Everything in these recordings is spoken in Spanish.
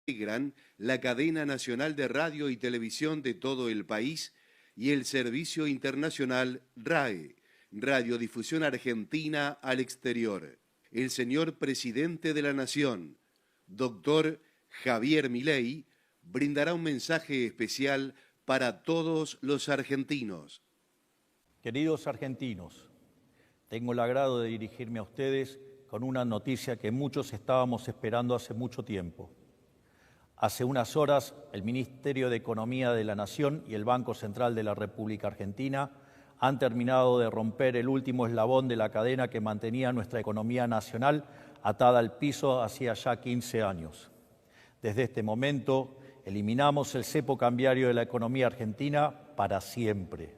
integran la cadena nacional de radio y televisión de todo el país y el servicio internacional RAE, Radiodifusión Argentina al Exterior. El señor Presidente de la Nación, doctor Javier Milei, brindará un mensaje especial para todos los argentinos. Queridos argentinos, tengo el agrado de dirigirme a ustedes con una noticia que muchos estábamos esperando hace mucho tiempo. Hace unas horas, el Ministerio de Economía de la Nación y el Banco Central de la República Argentina han terminado de romper el último eslabón de la cadena que mantenía nuestra economía nacional atada al piso hacía ya 15 años. Desde este momento, eliminamos el cepo cambiario de la economía argentina para siempre.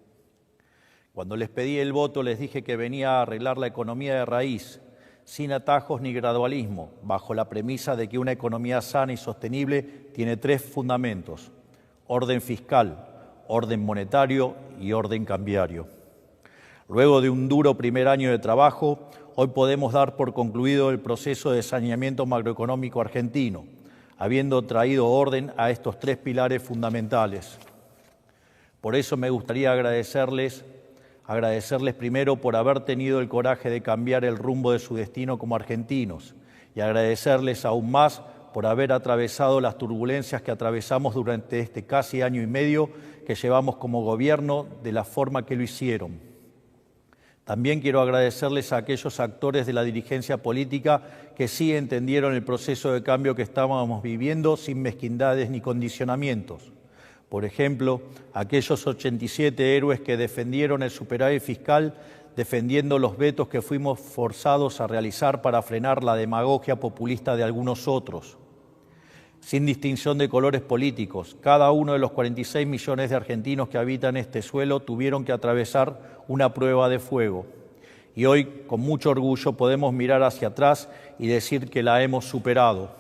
Cuando les pedí el voto, les dije que venía a arreglar la economía de raíz, sin atajos ni gradualismo, bajo la premisa de que una economía sana y sostenible tiene tres fundamentos: orden fiscal, orden monetario y orden cambiario. Luego de un duro primer año de trabajo, hoy podemos dar por concluido el proceso de saneamiento macroeconómico argentino, habiendo traído orden a estos tres pilares fundamentales. Por eso me gustaría agradecerles primero por haber tenido el coraje de cambiar el rumbo de su destino como argentinos y agradecerles aún más por haber atravesado las turbulencias que atravesamos durante este casi año y medio que llevamos como gobierno de la forma que lo hicieron. También quiero agradecerles a aquellos actores de la dirigencia política que sí entendieron el proceso de cambio que estábamos viviendo sin mezquindades ni condicionamientos. Por ejemplo, aquellos 87 héroes que defendieron el superávit fiscal, defendiendo los vetos que fuimos forzados a realizar para frenar la demagogia populista de algunos otros. Sin distinción de colores políticos, cada uno de los 46 millones de argentinos que habitan este suelo tuvieron que atravesar una prueba de fuego. Y hoy, con mucho orgullo, podemos mirar hacia atrás y decir que la hemos superado.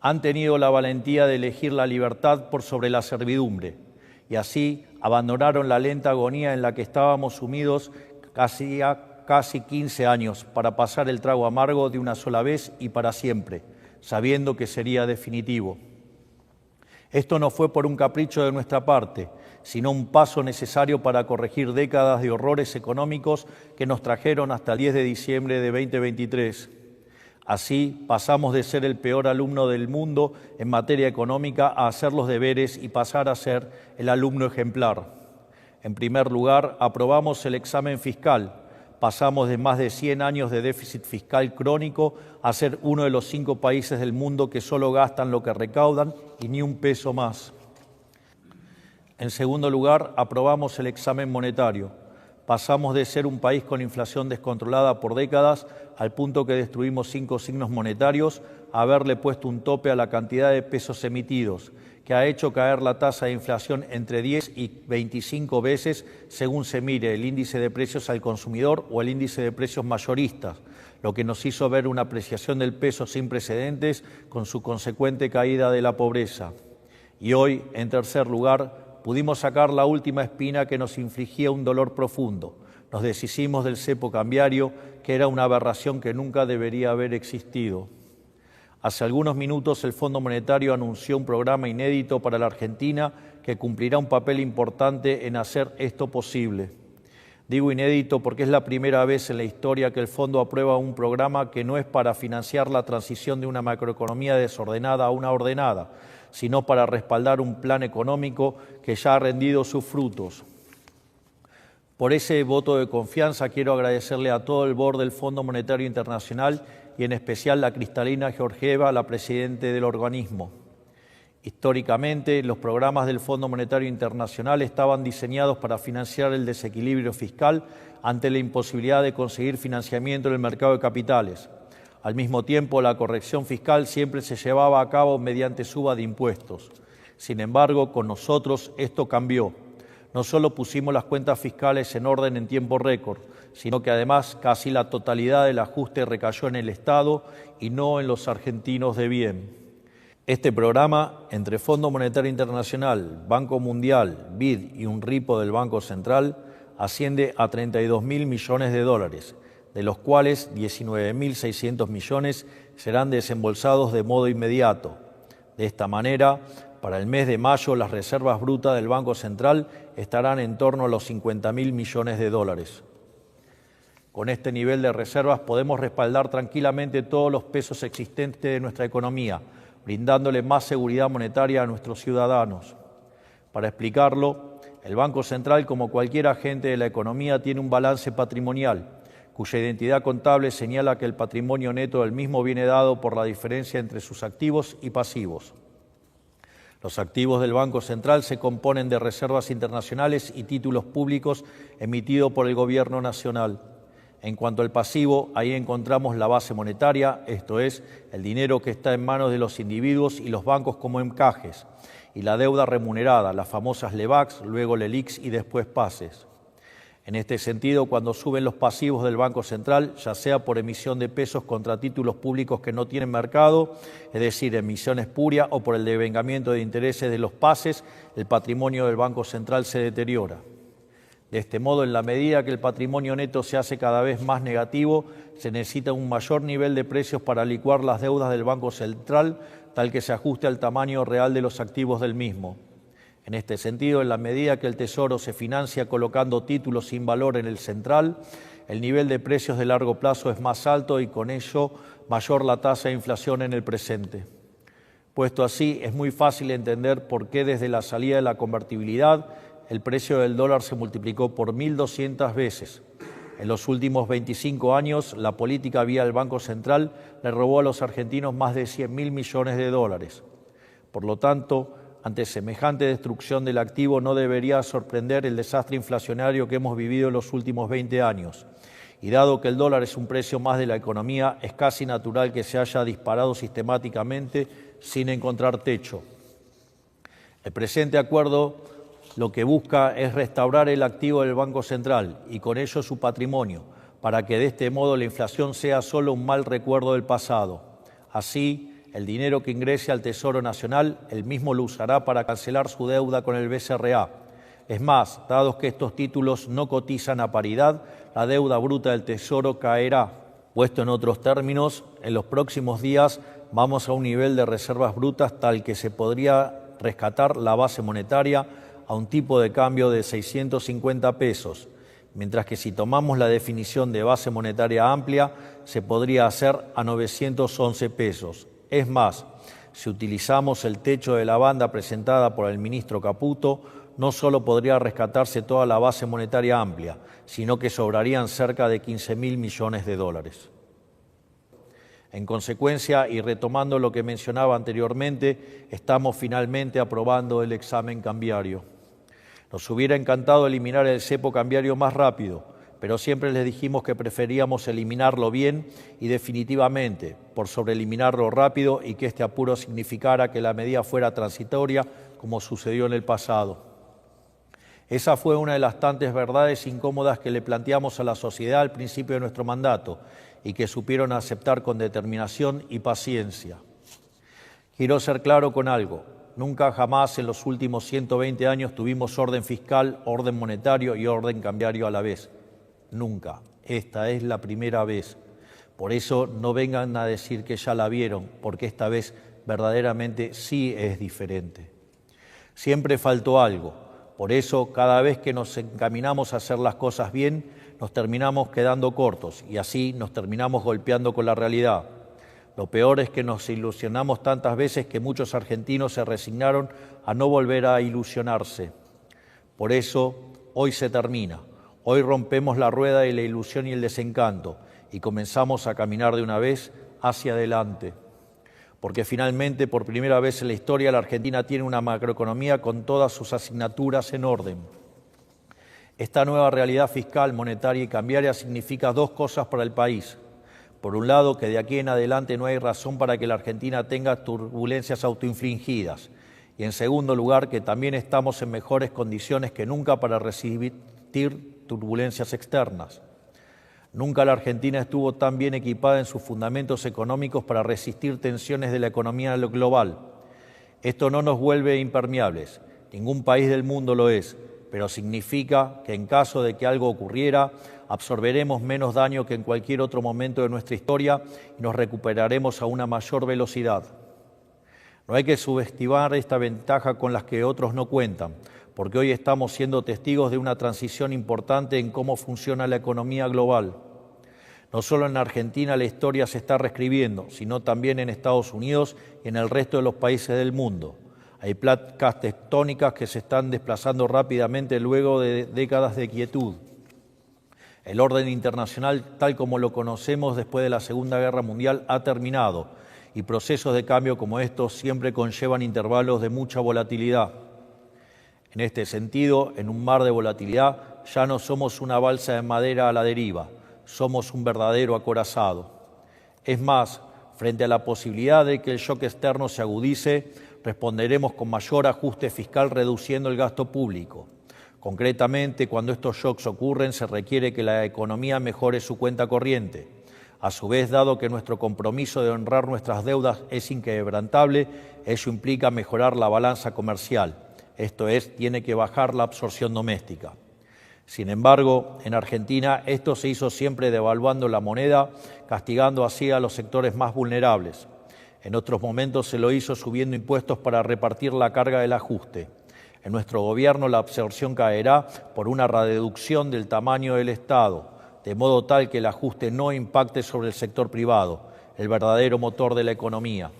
Han tenido la valentía de elegir la libertad por sobre la servidumbre y así abandonaron la lenta agonía en la que estábamos sumidos casi 15 años para pasar el trago amargo de una sola vez y para siempre, sabiendo que sería definitivo. Esto no fue por un capricho de nuestra parte, sino un paso necesario para corregir décadas de horrores económicos que nos trajeron hasta el 10 de diciembre de 2023. Así pasamos de ser el peor alumno del mundo en materia económica a hacer los deberes y pasar a ser el alumno ejemplar. En primer lugar, aprobamos el examen fiscal. Pasamos de más de 100 años de déficit fiscal crónico a ser uno de los 5 países del mundo que solo gastan lo que recaudan y ni un peso más. En segundo lugar, aprobamos el examen monetario. Pasamos de ser un país con inflación descontrolada por décadas al punto que destruimos 5 signos monetarios a haberle puesto un tope a la cantidad de pesos emitidos, que ha hecho caer la tasa de inflación entre 10 y 25 veces según se mire el índice de precios al consumidor o el índice de precios mayoristas, lo que nos hizo ver una apreciación del peso sin precedentes con su consecuente caída de la pobreza. Y hoy, en tercer lugar, pudimos sacar la última espina que nos infligía un dolor profundo. Nos deshicimos del cepo cambiario, que era una aberración que nunca debería haber existido. Hace algunos minutos el Fondo Monetario anunció un programa inédito para la Argentina que cumplirá un papel importante en hacer esto posible. Digo inédito porque es la primera vez en la historia que el Fondo aprueba un programa que no es para financiar la transición de una macroeconomía desordenada a una ordenada, sino para respaldar un plan económico que ya ha rendido sus frutos. Por ese voto de confianza quiero agradecerle a todo el board del Fondo Monetario Internacional y en especial a Cristalina Georgieva, la presidenta del organismo. Históricamente, los programas del Fondo Monetario Internacional estaban diseñados para financiar el desequilibrio fiscal ante la imposibilidad de conseguir financiamiento en el mercado de capitales. Al mismo tiempo, la corrección fiscal siempre se llevaba a cabo mediante suba de impuestos. Sin embargo, con nosotros esto cambió. No solo pusimos las cuentas fiscales en orden en tiempo récord, sino que además casi la totalidad del ajuste recayó en el Estado y no en los argentinos de bien. Este programa, entre Fondo Monetario Internacional, Banco Mundial, BID y un ripo del Banco Central, asciende a 32.000 millones de dólares, de los cuales 19.600 millones serán desembolsados de modo inmediato. De esta manera, para el mes de mayo, las reservas brutas del Banco Central estarán en torno a los 50.000 millones de dólares. Con este nivel de reservas podemos respaldar tranquilamente todos los pesos existentes de nuestra economía, brindándole más seguridad monetaria a nuestros ciudadanos. Para explicarlo, el Banco Central, como cualquier agente de la economía, tiene un balance patrimonial, cuya identidad contable señala que el patrimonio neto del mismo viene dado por la diferencia entre sus activos y pasivos. Los activos del Banco Central se componen de reservas internacionales y títulos públicos emitidos por el Gobierno Nacional. En cuanto al pasivo, ahí encontramos la base monetaria, esto es, el dinero que está en manos de los individuos y los bancos como encajes, y la deuda remunerada, las famosas LEBACs, luego LELIQs y después PASES. En este sentido, cuando suben los pasivos del Banco Central, ya sea por emisión de pesos contra títulos públicos que no tienen mercado, es decir, emisión espuria, o por el devengamiento de intereses de los PASES, el patrimonio del Banco Central se deteriora. De este modo, en la medida que el patrimonio neto se hace cada vez más negativo, se necesita un mayor nivel de precios para licuar las deudas del Banco Central, tal que se ajuste al tamaño real de los activos del mismo. En este sentido, en la medida que el Tesoro se financia colocando títulos sin valor en el central, el nivel de precios de largo plazo es más alto y con ello mayor la tasa de inflación en el presente. Puesto así, es muy fácil entender por qué desde la salida de la convertibilidad el precio del dólar se multiplicó por 1.200 veces. En los últimos 25 años, la política vía el Banco Central le robó a los argentinos más de 100.000 millones de dólares. Por lo tanto, ante semejante destrucción del activo no debería sorprender el desastre inflacionario que hemos vivido en los últimos 20 años. Y dado que el dólar es un precio más de la economía, es casi natural que se haya disparado sistemáticamente sin encontrar techo. El presente acuerdo lo que busca es restaurar el activo del Banco Central y con ello su patrimonio, para que de este modo la inflación sea solo un mal recuerdo del pasado. Así, el dinero que ingrese al Tesoro Nacional, él mismo lo usará para cancelar su deuda con el BCRA. Es más, dado que estos títulos no cotizan a paridad, la deuda bruta del Tesoro caerá. Puesto en otros términos, en los próximos días vamos a un nivel de reservas brutas tal que se podría rescatar la base monetaria a un tipo de cambio de 650 pesos, mientras que si tomamos la definición de base monetaria amplia, se podría hacer a 911 pesos. Es más, si utilizamos el techo de la banda presentada por el ministro Caputo, no solo podría rescatarse toda la base monetaria amplia, sino que sobrarían cerca de 15.000 millones de dólares. En consecuencia, y retomando lo que mencionaba anteriormente, estamos finalmente aprobando el examen cambiario. Nos hubiera encantado eliminar el cepo cambiario más rápido, pero siempre les dijimos que preferíamos eliminarlo bien y definitivamente, por sobre eliminarlo rápido y que este apuro significara que la medida fuera transitoria, como sucedió en el pasado. Esa fue una de las tantas verdades incómodas que le planteamos a la sociedad al principio de nuestro mandato y que supieron aceptar con determinación y paciencia. Quiero ser claro con algo. Nunca jamás en los últimos 120 años tuvimos orden fiscal, orden monetario y orden cambiario a la vez. Nunca. Esta es la primera vez. Por eso no vengan a decir que ya la vieron, porque esta vez verdaderamente sí es diferente. Siempre faltó algo. Por eso, cada vez que nos encaminamos a hacer las cosas bien, nos terminamos quedando cortos y así nos terminamos golpeando con la realidad. Lo peor es que nos ilusionamos tantas veces que muchos argentinos se resignaron a no volver a ilusionarse. Por eso, hoy se termina. Hoy rompemos la rueda de la ilusión y el desencanto y comenzamos a caminar de una vez hacia adelante. Porque finalmente, por primera vez en la historia, la Argentina tiene una macroeconomía con todas sus asignaturas en orden. Esta nueva realidad fiscal, monetaria y cambiaria significa dos cosas para el país. Por un lado, que de aquí en adelante no hay razón para que la Argentina tenga turbulencias autoinfligidas. Y en segundo lugar, que también estamos en mejores condiciones que nunca para resistir turbulencias externas. Nunca la Argentina estuvo tan bien equipada en sus fundamentos económicos para resistir tensiones de la economía global. Esto no nos vuelve impermeables, ningún país del mundo lo es, pero significa que en caso de que algo ocurriera, absorberemos menos daño que en cualquier otro momento de nuestra historia y nos recuperaremos a una mayor velocidad. No hay que subestimar esta ventaja con las que otros no cuentan, porque hoy estamos siendo testigos de una transición importante en cómo funciona la economía global. No solo en Argentina la historia se está reescribiendo, sino también en Estados Unidos y en el resto de los países del mundo. Hay placas tectónicas que se están desplazando rápidamente luego de décadas de quietud. El orden internacional, tal como lo conocemos después de la Segunda Guerra Mundial, ha terminado, y procesos de cambio como estos siempre conllevan intervalos de mucha volatilidad. En este sentido, en un mar de volatilidad, ya no somos una balsa de madera a la deriva, somos un verdadero acorazado. Es más, frente a la posibilidad de que el shock externo se agudice, responderemos con mayor ajuste fiscal reduciendo el gasto público. Concretamente, cuando estos shocks ocurren, se requiere que la economía mejore su cuenta corriente. A su vez, dado que nuestro compromiso de honrar nuestras deudas es inquebrantable, ello implica mejorar la balanza comercial. Esto es, tiene que bajar la absorción doméstica. Sin embargo, en Argentina esto se hizo siempre devaluando la moneda, castigando así a los sectores más vulnerables. En otros momentos se lo hizo subiendo impuestos para repartir la carga del ajuste. En nuestro gobierno la absorción caerá por una reducción del tamaño del Estado, de modo tal que el ajuste no impacte sobre el sector privado, el verdadero motor de la economía.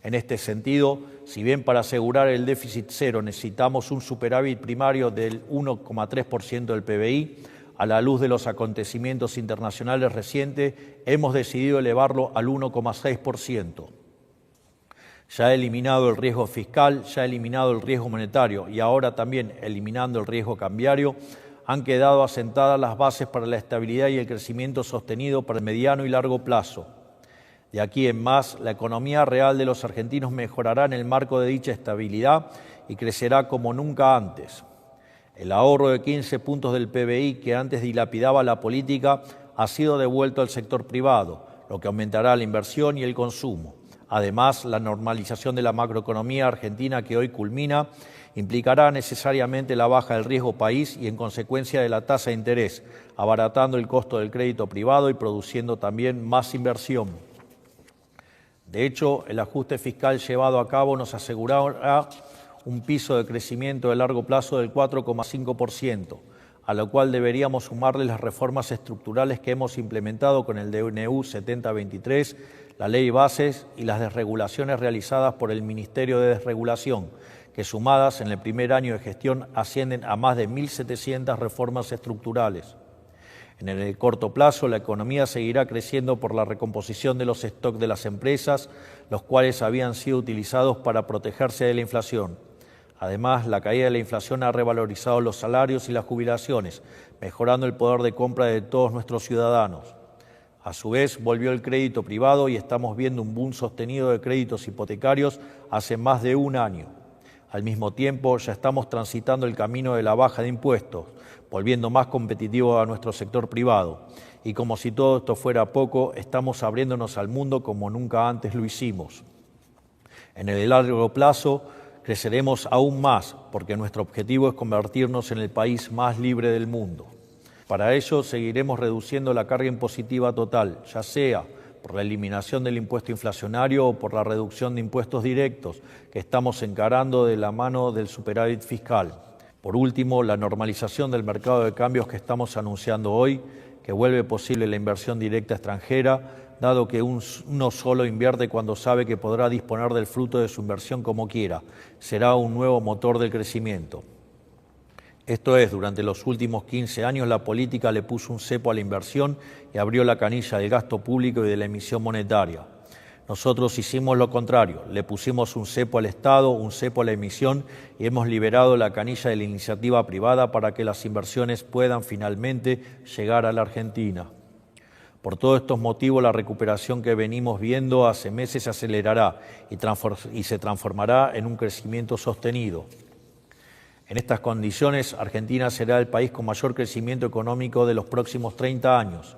En este sentido, si bien para asegurar el déficit cero necesitamos un superávit primario del 1,3% del PBI, a la luz de los acontecimientos internacionales recientes, hemos decidido elevarlo al 1,6%. Ya eliminado el riesgo fiscal, ya eliminado el riesgo monetario y ahora también eliminando el riesgo cambiario, han quedado asentadas las bases para la estabilidad y el crecimiento sostenido para el mediano y largo plazo. De aquí en más, la economía real de los argentinos mejorará en el marco de dicha estabilidad y crecerá como nunca antes. El ahorro de 15 puntos del PBI que antes dilapidaba la política ha sido devuelto al sector privado, lo que aumentará la inversión y el consumo. Además, la normalización de la macroeconomía argentina que hoy culmina implicará necesariamente la baja del riesgo país y en consecuencia de la tasa de interés, abaratando el costo del crédito privado y produciendo también más inversión. De hecho, el ajuste fiscal llevado a cabo nos asegurará un piso de crecimiento de largo plazo del 4,5%, a lo cual deberíamos sumarle las reformas estructurales que hemos implementado con el DNU 7023, la Ley Bases y las desregulaciones realizadas por el Ministerio de Desregulación, que sumadas en el primer año de gestión ascienden a más de 1.700 reformas estructurales. En el corto plazo, la economía seguirá creciendo por la recomposición de los stocks de las empresas, los cuales habían sido utilizados para protegerse de la inflación. Además, la caída de la inflación ha revalorizado los salarios y las jubilaciones, mejorando el poder de compra de todos nuestros ciudadanos. A su vez, volvió el crédito privado y estamos viendo un boom sostenido de créditos hipotecarios hace más de un año. Al mismo tiempo, ya estamos transitando el camino de la baja de impuestos, volviendo más competitivo a nuestro sector privado. Y como si todo esto fuera poco, estamos abriéndonos al mundo como nunca antes lo hicimos. En el largo plazo, creceremos aún más, porque nuestro objetivo es convertirnos en el país más libre del mundo. Para ello, seguiremos reduciendo la carga impositiva total, ya sea por la eliminación del impuesto inflacionario o por la reducción de impuestos directos, que estamos encarando de la mano del superávit fiscal. Por último, la normalización del mercado de cambios que estamos anunciando hoy, que vuelve posible la inversión directa extranjera, dado que uno solo invierte cuando sabe que podrá disponer del fruto de su inversión como quiera. Será un nuevo motor del crecimiento. Esto es, durante los últimos 15 años la política le puso un cepo a la inversión y abrió la canilla del gasto público y de la emisión monetaria. Nosotros hicimos lo contrario, le pusimos un cepo al Estado, un cepo a la emisión y hemos liberado la canilla de la iniciativa privada para que las inversiones puedan finalmente llegar a la Argentina. Por todos estos motivos, la recuperación que venimos viendo hace meses se acelerará y se transformará en un crecimiento sostenido. En estas condiciones, Argentina será el país con mayor crecimiento económico de los próximos 30 años.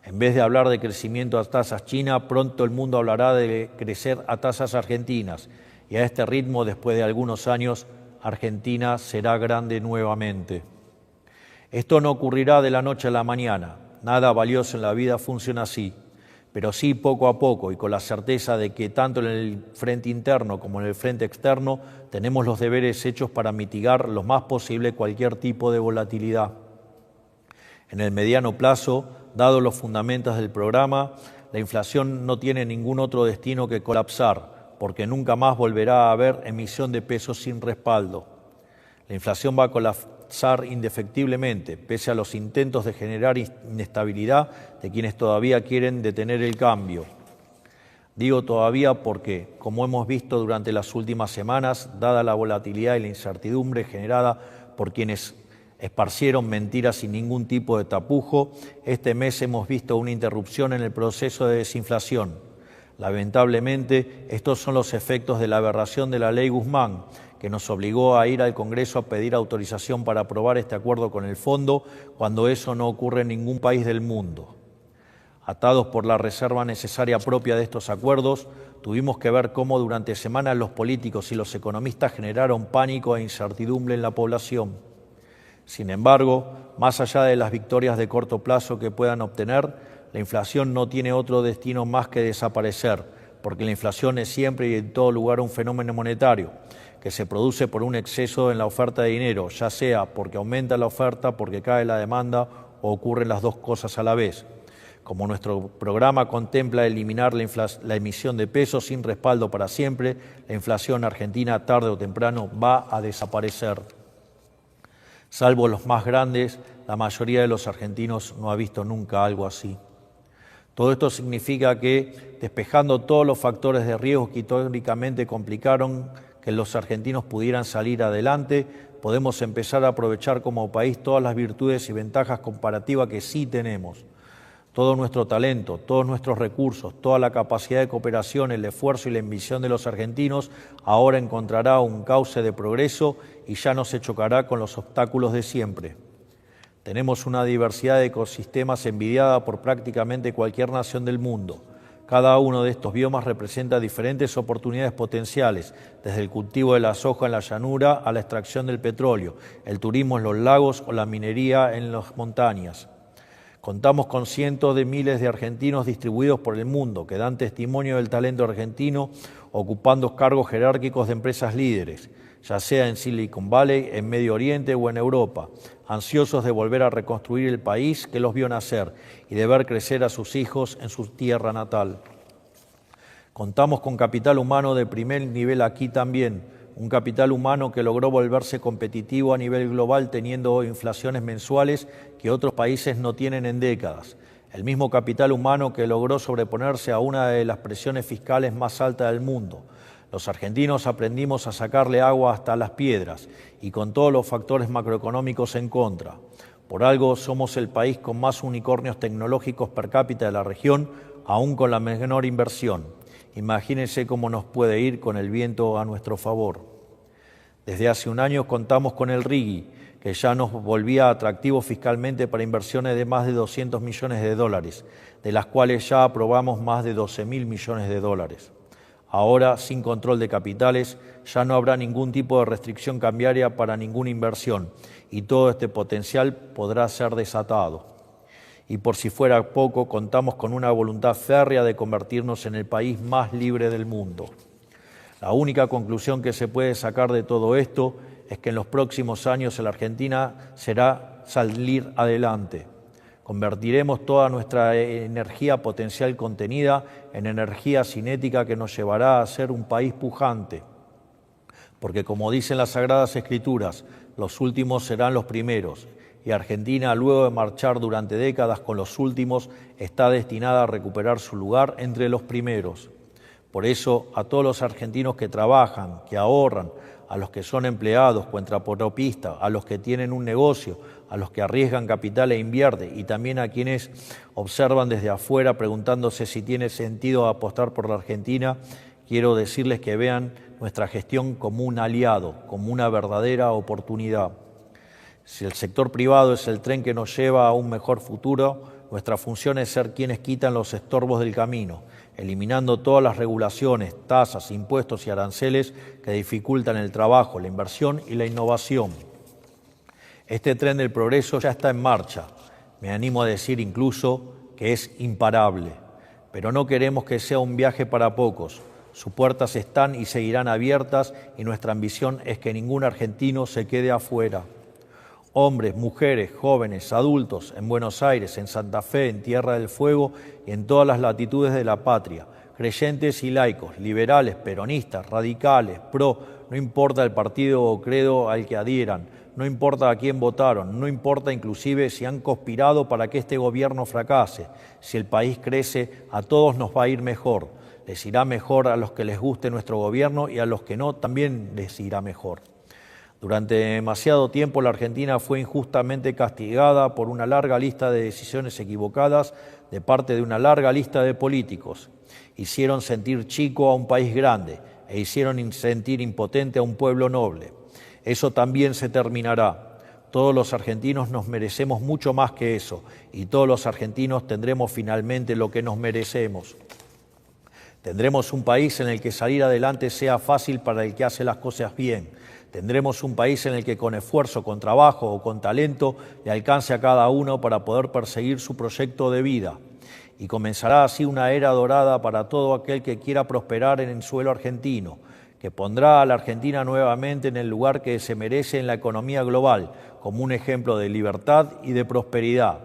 En vez de hablar de crecimiento a tasas chinas, pronto el mundo hablará de crecer a tasas argentinas. Y a este ritmo, después de algunos años, Argentina será grande nuevamente. Esto no ocurrirá de la noche a la mañana. Nada valioso en la vida funciona así. pero sí poco a poco y con la certeza de que tanto en el frente interno como en el frente externo tenemos los deberes hechos para mitigar lo más posible cualquier tipo de volatilidad. En el mediano plazo, dados los fundamentos del programa, la inflación no tiene ningún otro destino que colapsar, porque nunca más volverá a haber emisión de pesos sin respaldo. La inflación va a colapsar indefectiblemente, pese a los intentos de generar inestabilidad de quienes todavía quieren detener el cambio. Digo todavía porque, como hemos visto durante las últimas semanas, dada la volatilidad y la incertidumbre generada por quienes esparcieron mentiras sin ningún tipo de tapujo, este mes hemos visto una interrupción en el proceso de desinflación. Lamentablemente, estos son los efectos de la aberración de la Ley Guzmán, que nos obligó a ir al Congreso a pedir autorización para aprobar este acuerdo con el Fondo, cuando eso no ocurre en ningún país del mundo. Atados por la reserva necesaria propia de estos acuerdos, tuvimos que ver cómo durante semanas los políticos y los economistas generaron pánico e incertidumbre en la población. Sin embargo, más allá de las victorias de corto plazo que puedan obtener, la inflación no tiene otro destino más que desaparecer, porque la inflación es siempre y en todo lugar un fenómeno monetario, que se produce por un exceso en la oferta de dinero, ya sea porque aumenta la oferta, porque cae la demanda o ocurren las dos cosas a la vez. Como nuestro programa contempla eliminar la emisión de pesos sin respaldo para siempre, la inflación argentina tarde o temprano va a desaparecer. Salvo los más grandes, la mayoría de los argentinos no ha visto nunca algo así. Todo esto significa que, despejando todos los factores de riesgo que históricamente complicaron que los argentinos pudieran salir adelante, podemos empezar a aprovechar como país todas las virtudes y ventajas comparativas que sí tenemos. Todo nuestro talento, todos nuestros recursos, toda la capacidad de cooperación, el esfuerzo y la ambición de los argentinos ahora encontrará un cauce de progreso y ya no se chocará con los obstáculos de siempre. Tenemos una diversidad de ecosistemas envidiada por prácticamente cualquier nación del mundo. Cada uno de estos biomas representa diferentes oportunidades potenciales, desde el cultivo de la soja en la llanura a la extracción del petróleo, el turismo en los lagos o la minería en las montañas. Contamos con cientos de miles de argentinos distribuidos por el mundo que dan testimonio del talento argentino ocupando cargos jerárquicos de empresas líderes, ya sea en Silicon Valley, en Medio Oriente o en Europa, ansiosos de volver a reconstruir el país que los vio nacer y de ver crecer a sus hijos en su tierra natal. Contamos con capital humano de primer nivel aquí también, un capital humano que logró volverse competitivo a nivel global teniendo inflaciones mensuales que otros países no tienen en décadas. El mismo capital humano que logró sobreponerse a una de las presiones fiscales más altas del mundo. Los argentinos aprendimos a sacarle agua hasta las piedras y con todos los factores macroeconómicos en contra. Por algo somos el país con más unicornios tecnológicos per cápita de la región, aún con la menor inversión. Imagínense cómo nos puede ir con el viento a nuestro favor. Desde hace un año contamos con el RIGI, que ya nos volvía atractivo fiscalmente para inversiones de más de 200 millones de dólares, de las cuales ya aprobamos más de 12.000 millones de dólares. Ahora, sin control de capitales, ya no habrá ningún tipo de restricción cambiaria para ninguna inversión y todo este potencial podrá ser desatado. Y por si fuera poco, contamos con una voluntad férrea de convertirnos en el país más libre del mundo. La única conclusión que se puede sacar de todo esto es que en los próximos años en la Argentina será salir adelante. Convertiremos toda nuestra energía potencial contenida en energía cinética que nos llevará a ser un país pujante. Porque como dicen las Sagradas Escrituras, los últimos serán los primeros. Y Argentina, luego de marchar durante décadas con los últimos, está destinada a recuperar su lugar entre los primeros. Por eso, a todos los argentinos que trabajan, que ahorran, a los que son empleados, cuentapropistas, a los que tienen un negocio, a los que arriesgan capital e invierten, y también a quienes observan desde afuera preguntándose si tiene sentido apostar por la Argentina, quiero decirles que vean nuestra gestión como un aliado, como una verdadera oportunidad. Si el sector privado es el tren que nos lleva a un mejor futuro, nuestra función es ser quienes quitan los estorbos del camino, eliminando todas las regulaciones, tasas, impuestos y aranceles que dificultan el trabajo, la inversión y la innovación. Este tren del progreso ya está en marcha. Me animo a decir incluso que es imparable. pero no queremos que sea un viaje para pocos. Sus puertas están y seguirán abiertas y nuestra ambición es que ningún argentino se quede afuera. Hombres, mujeres, jóvenes, adultos, en Buenos Aires, en Santa Fe, en Tierra del Fuego y en todas las latitudes de la patria, creyentes y laicos, liberales, peronistas, radicales, no importa el partido o credo al que adhieran, no importa a quién votaron, no importa inclusive si han conspirado para que este gobierno fracase. Si el país crece, a todos nos va a ir mejor. Les irá mejor a los que les guste nuestro gobierno y a los que no, también les irá mejor. Durante demasiado tiempo la Argentina fue injustamente castigada por una larga lista de decisiones equivocadas de parte de una larga lista de políticos. Hicieron sentir chico a un país grande e hicieron sentir impotente a un pueblo noble. Eso también se terminará. Todos los argentinos nos merecemos mucho más que eso y todos los argentinos tendremos finalmente lo que nos merecemos. Tendremos un país en el que salir adelante sea fácil para el que hace las cosas bien. Tendremos un país en el que con esfuerzo, con trabajo o con talento le alcance a cada uno para poder perseguir su proyecto de vida. Y comenzará así una era dorada para todo aquel que quiera prosperar en el suelo argentino, que pondrá a la Argentina nuevamente en el lugar que se merece en la economía global, como un ejemplo de libertad y de prosperidad.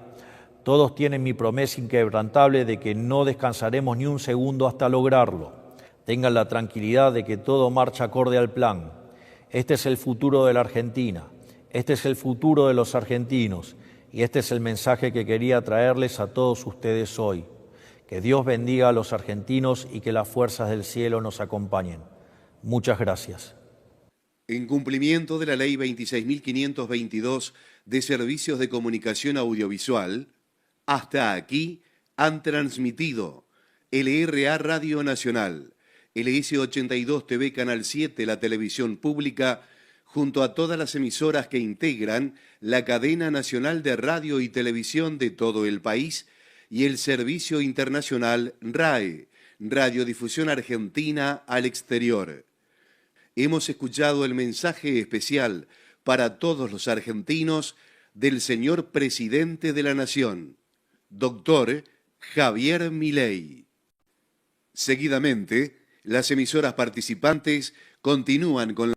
Todos tienen mi promesa inquebrantable de que no descansaremos ni un segundo hasta lograrlo. Tengan la tranquilidad de que todo marcha acorde al plan. Este es el futuro de la Argentina, este es el futuro de los argentinos y este es el mensaje que quería traerles a todos ustedes hoy. Que Dios bendiga a los argentinos y que las fuerzas del cielo nos acompañen. Muchas gracias. En cumplimiento de la Ley 26.522 de Servicios de Comunicación Audiovisual, hasta aquí han transmitido LRA Radio Nacional, LS82 TV Canal 7, la televisión pública, junto a todas las emisoras que integran la cadena nacional de radio y televisión de todo el país y el servicio internacional RAE, Radiodifusión Argentina al Exterior. Hemos escuchado el mensaje especial para todos los argentinos del señor Presidente de la Nación, Dr. Javier Milei. Seguidamente, las emisoras participantes continúan con